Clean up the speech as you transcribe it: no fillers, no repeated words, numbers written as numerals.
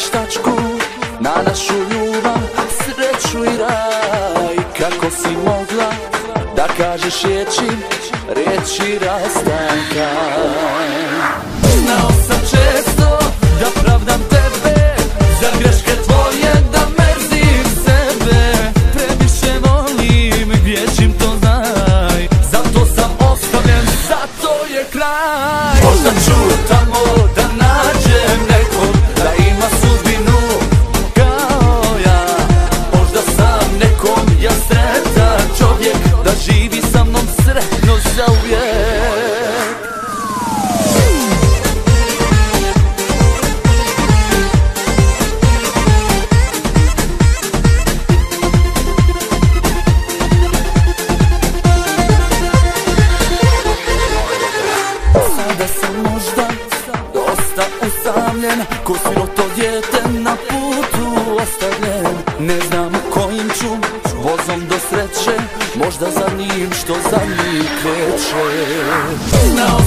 staviš tačku na našu ljubav, sreću i raj. Kako si mogla da kažeš riječi rastanka? Znao sam često da pravdam tebe za greške tvoje, da merzim sebe. Previše volim, griješim, to znaj, zato sam ostavljen, zato je kraj. Možda ću tamo da nađem nekog da ima sudbinu kao ja. Možda sam nekom ja sretan čovjek, da živi sa mnom sretno zauvijek. Sada sam možda dosta usamljen, ko siroto dijete na putu ostavljen. Ne znam kojim ću vozom do sreće, možda za njim što za njim kreće. Znao